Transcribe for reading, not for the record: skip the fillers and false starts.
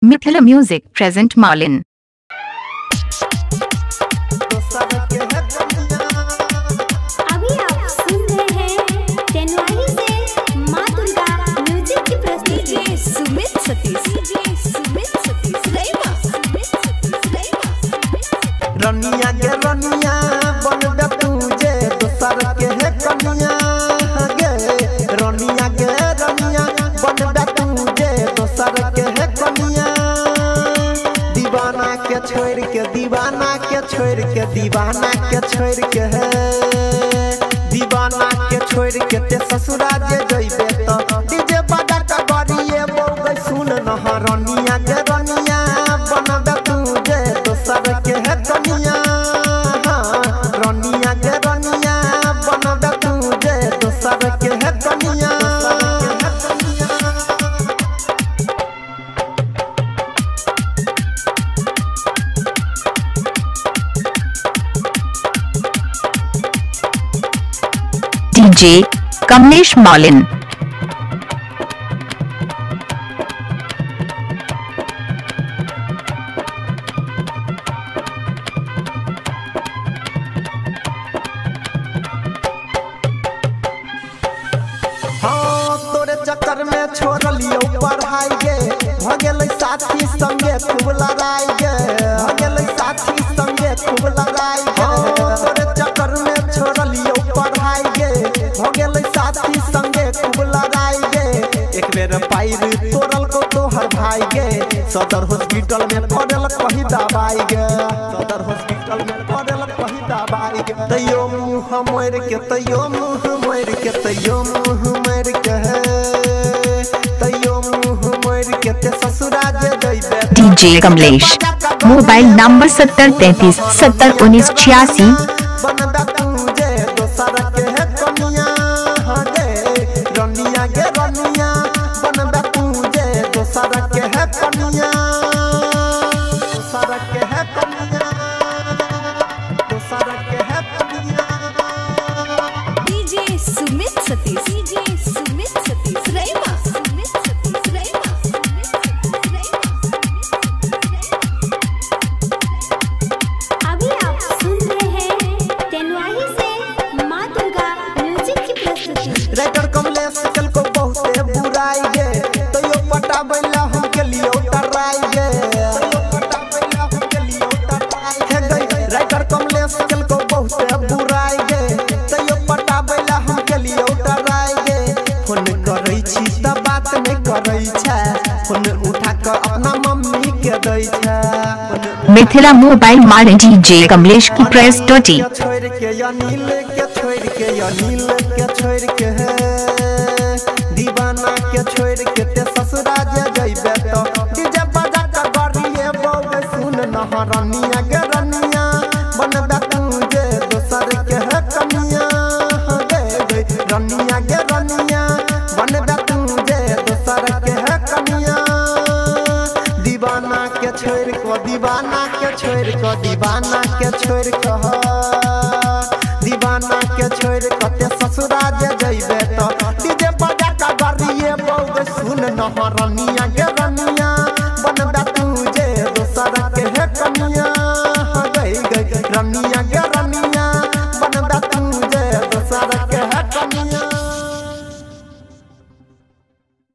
Mithila music present मालिन। अभी आप सुन रहे हैं तेनवाही से माँ दुर्गा म्यूजिक की प्रस्तुति। सुमित सतीश रनिया गे रनिया बनबे तुझे दोसर के है कनिया गे रनिया गे रनिया बनबे तुझे दोसर के है कनिया दीवाना के छोड़ के दीवाना के छोड़ के दीवाना के छोड़ के है दीवाना के छोड़ के ते ससुरा जे जइबे तो डीजे बजा के बड़िए बोगे सुन न रनिया गे रनिया बनबे तुझे दोसर के है कनिया रनिया गे रनिया बनबे तुझे दोसर के है कनिया। डीजे कमलेश मालिन। चक्कर में छोड़ लियो पढ़ाई गे भगेलै साथी संगे खूब लड़ाई गे भगेलै साथी संगे खूब लड़ाई गे तोरे चक्कर में छोड़ लियो पढ़ाई गे भगेलै साथी संगे खूब लड़ाई गे एक बेर पैर तोड़ल को तोहर भाई गे सदर हॉस्पिटल में पड़ल कही दवाई गे सदर हॉस्पिटल में पड़ल कही दवाई गे तैयो मुँह मोड़ के तैयो मुँह मोड़ के तैयो मुँह मोड़ के DJ Kamlesh mobile number 7033701986। DJ Sumit Satish अभी आप सुन रहे हैं तेनवाही से माँ दुर्गा म्यूजिक की प्रस्तुति। राइटर कमलेश कल को बहुते बुराई गे तो यो पटा बैला हम के लिए उतराई गे तो पटा बैला हम के लिए उतराई है गई राइटर कमलेश कल को बहुते बुराई गे तो यो पटा बैला हम के लिए उतराई गे फोन करै छी त बात नहीं करै छै फोन उठा के अपना मम्मी के दै छै मिथिला मोबाइल मालिन डीजे कमलेश की प्रेस डोटी छोड़ के अनिल के छोड़ के अनिल के छोड़ के दीवाना के छोड़ के ते ससुरा जे जइबे तो डीजे बजा के बड़िए बोगे सुन न रनिया गे रनिया बनबे तुझे दोसर के है कनिया गे रनिया गे रनिया बनबे तुझे दोसर के है कनिया दीवाना के छोड़ के दीवाना के छोड़ के दीवाना के छोड़ के दीवाना के छोड़ के ते ससुरा जे जइबे तो डीजे बजा के बड़िए बोगे सुन न रनिया गे रनिया बनबे